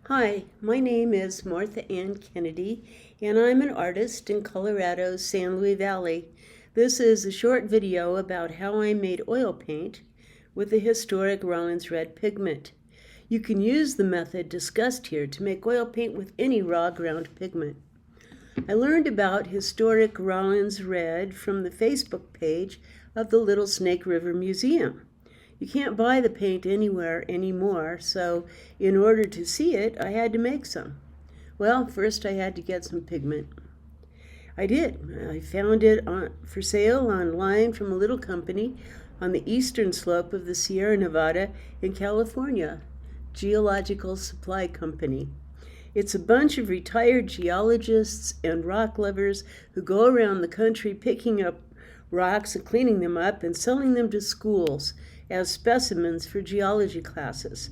Hi, my name is Martha Ann Kennedy, and I'm an artist in Colorado's San Luis Valley. This is a short video about how I made oil paint with the historic Rawlins Red Pigment. You can use the method discussed here to make oil paint with any raw ground pigment. I learned about historic Rawlins Red from the Facebook page of the Little Snake River Museum. You can't buy the paint anywhere anymore, so in order to see it, I had to make some. Well, first I had to get some pigment. I did. I found it for sale online from a little company on the eastern slope of the Sierra Nevada in California, Geological Supply Company. It's a bunch of retired geologists and rock lovers who go around the country picking up rocks and cleaning them up and selling them to schools as specimens for geology classes.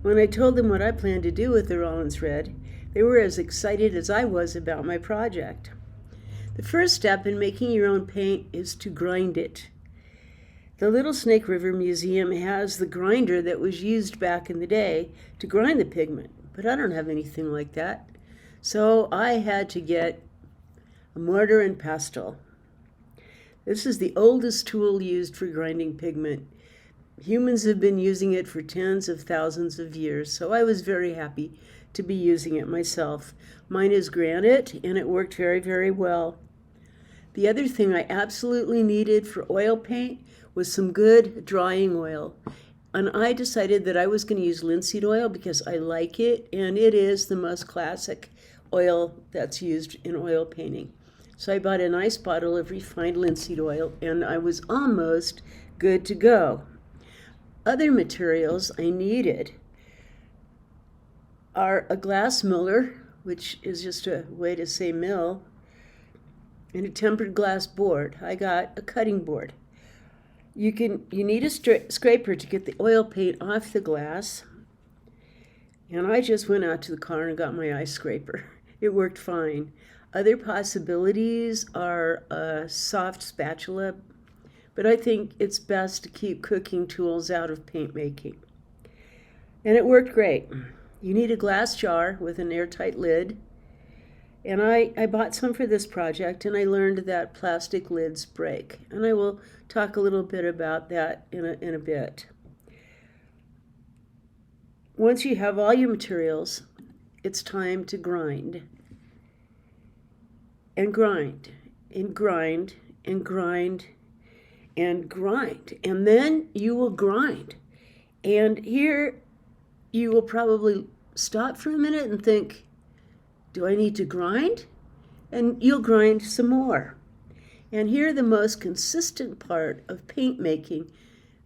When I told them what I planned to do with the Rawlins Red, they were as excited as I was about my project. The first step in making your own paint is to grind it. The Little Snake River Museum has the grinder that was used back in the day to grind the pigment, but I don't have anything like that. So I had to get a mortar and pestle. This is the oldest tool used for grinding pigment. Humans have been using it for tens of thousands of years, so I was very happy to be using it myself. Mine is granite, and it worked very, very well. The other thing I absolutely needed for oil paint was some good drying oil. And I decided that I was going to use linseed oil because I like it, and it is the most classic oil that's used in oil painting. So I bought a nice bottle of refined linseed oil, and I was almost good to go. Other materials I needed are a glass miller, which is just a way to say mill, and a tempered glass board. I got a cutting board. You need a scraper to get the oil paint off the glass, and I just went out to the car and got my ice scraper. It worked fine. Other possibilities are a soft spatula, but I think it's best to keep cooking tools out of paint making. And it worked great. You need a glass jar with an airtight lid. And I bought some for this project, and I learned that plastic lids break. And I will talk a little bit about that in a bit. Once you have all your materials, it's time to grind. And grind, and grind, and grind, and grind. And then you will grind. And here you will probably stop for a minute and think, do I need to grind? And you'll grind some more. And here the most consistent part of paint making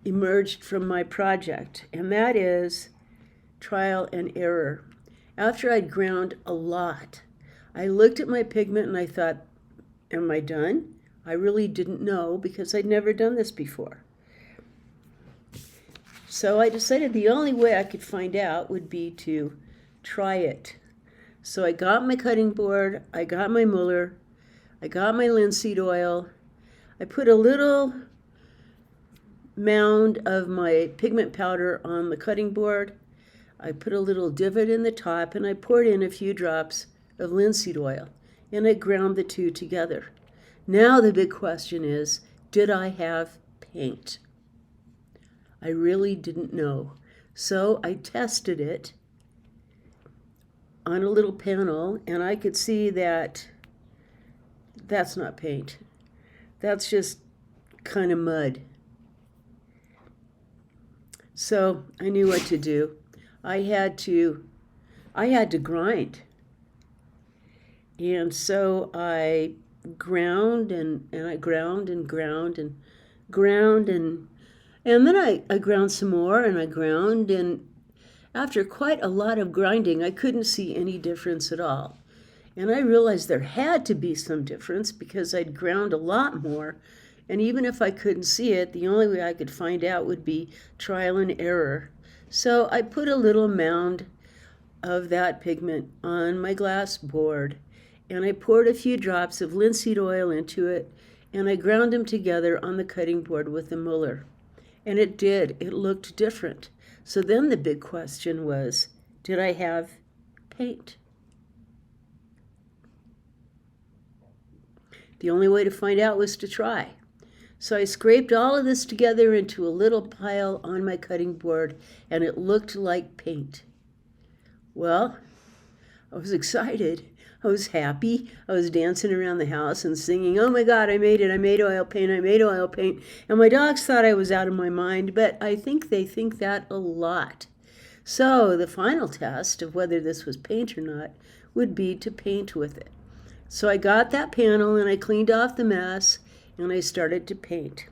emerged from my project, and that is trial and error. After I'd ground a lot, I looked at my pigment and I thought, am I done? I really didn't know because I'd never done this before. So I decided the only way I could find out would be to try it. So I got my cutting board, I got my muller, I got my linseed oil, I put a little mound of my pigment powder on the cutting board, I put a little divot in the top, and I poured in a few drops of linseed oil, and I ground the two together. Now the big question is, did I have paint? I really didn't know. So I tested it on a little panel, and I could see that that's not paint. That's just kind of mud. So I knew what to do. I had to grind. And so I ground and I ground and ground and ground and then I ground some more and I ground, and after quite a lot of grinding, I couldn't see any difference at all. And I realized there had to be some difference because I'd ground a lot more. And even if I couldn't see it, the only way I could find out would be trial and error. So I put a little mound of that pigment on my glass board, and I poured a few drops of linseed oil into it, and I ground them together on the cutting board with a muller. And it looked different. So then the big question was, did I have paint. The only way to find out was to try. So I scraped all of this together into a little pile on my cutting board, and it looked like paint. Well, I was excited. I was happy. I was dancing around the house and singing, "Oh my God, I made it. I made oil paint. I made oil paint." And my dogs thought I was out of my mind, but I think they think that a lot. So the final test of whether this was paint or not would be to paint with it. So I got that panel and I cleaned off the mess and I started to paint.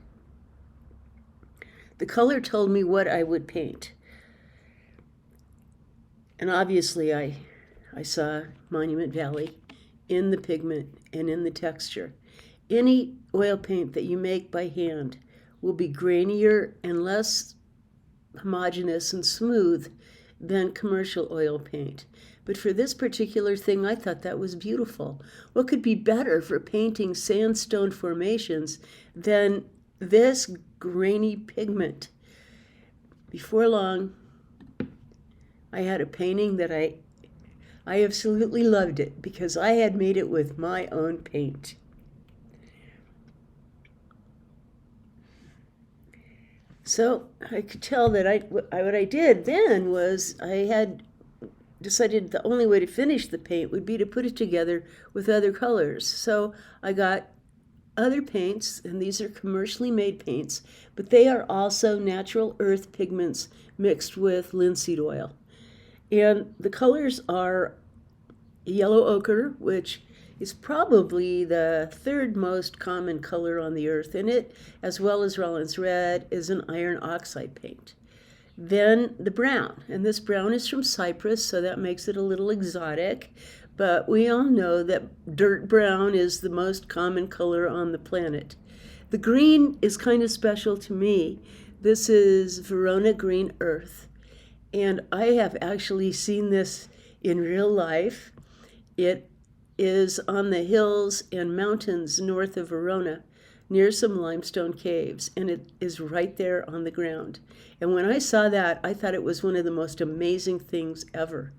The color told me what I would paint. And obviously I saw Monument Valley in the pigment and in the texture. Any oil paint that you make by hand will be grainier and less homogeneous and smooth than commercial oil paint. But for this particular thing, I thought that was beautiful. What could be better for painting sandstone formations than this grainy pigment? Before long, I had a painting that I absolutely loved it because I had made it with my own paint. So I could tell that what I did then was I had decided the only way to finish the paint would be to put it together with other colors. So I got other paints, and these are commercially made paints, but they are also natural earth pigments mixed with linseed oil. And the colors are yellow ochre, which is probably the third most common color on the earth, and it, as well as Rawlins Red, is an iron oxide paint. Then the brown, and this brown is from Cyprus, so that makes it a little exotic, but we all know that dirt brown is the most common color on the planet. The green is kind of special to me. This is Verona Green Earth, and I have actually seen this in real life. It is on the hills and mountains north of Verona, near some limestone caves, and it is right there on the ground. And when I saw that, I thought it was one of the most amazing things ever.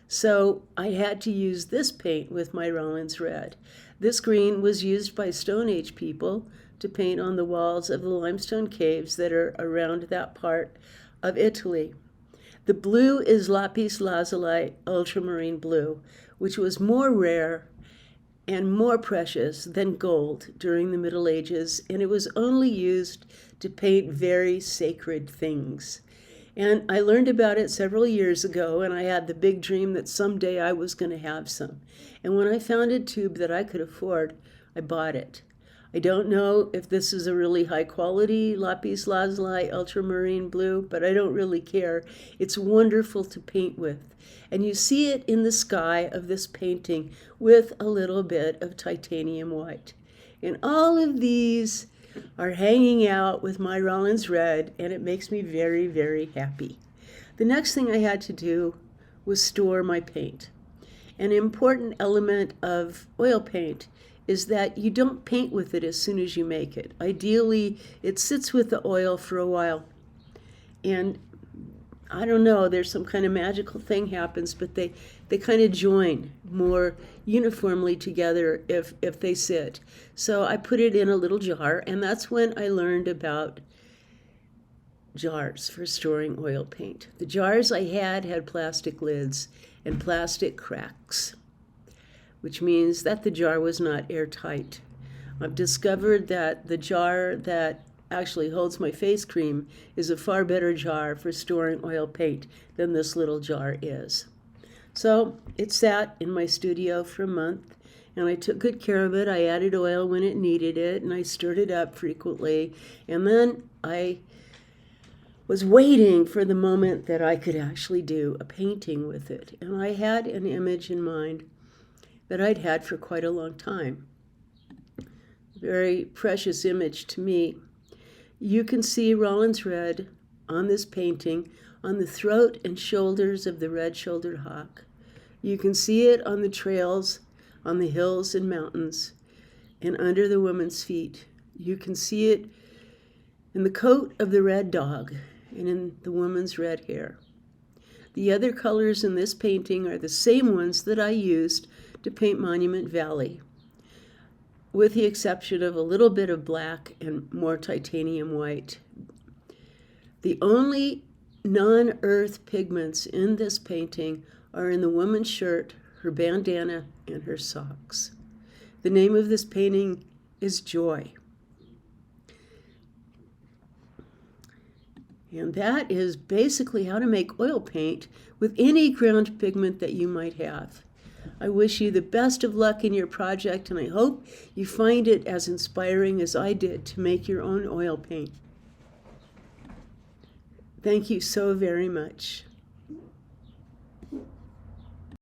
So I had to use this paint with my Rawlins Red. This green was used by Stone Age people to paint on the walls of the limestone caves that are around that part of Italy. The blue is lapis lazuli ultramarine blue, which was more rare and more precious than gold during the Middle Ages, and it was only used to paint very sacred things. And I learned about it several years ago, and I had the big dream that someday I was going to have some. And when I found a tube that I could afford, I bought it. I don't know if this is a really high quality lapis lazuli ultramarine blue, but I don't really care. It's wonderful to paint with. And you see it in the sky of this painting with a little bit of titanium white. And all of these are hanging out with my Rawlins Red, and it makes me very, very happy. The next thing I had to do was store my paint. An important element of oil paint is that you don't paint with it as soon as you make it. Ideally, it sits with the oil for a while. And I don't know, there's some kind of magical thing happens, but they kind of join more uniformly together if they sit. So I put it in a little jar, and that's when I learned about jars for storing oil paint. The jars I had plastic lids and plastic cracks, which means that the jar was not airtight. I've discovered that the jar that actually holds my face cream is a far better jar for storing oil paint than this little jar is. So it sat in my studio for a month, and I took good care of it. I added oil when it needed it, and I stirred it up frequently. And then I was waiting for the moment that I could actually do a painting with it. And I had an image in mind that I'd had for quite a long time. Very precious image to me. You can see Rawlins Red on this painting on the throat and shoulders of the red-shouldered hawk. You can see it on the trails, on the hills and mountains, and under the woman's feet. You can see it in the coat of the red dog and in the woman's red hair. The other colors in this painting are the same ones that I used to paint Monument Valley, with the exception of a little bit of black and more titanium white. The only non-earth pigments in this painting are in the woman's shirt, her bandana, and her socks. The name of this painting is Joy. And that is basically how to make oil paint with any ground pigment that you might have. I wish you the best of luck in your project, and I hope you find it as inspiring as I did to make your own oil paint. Thank you so very much.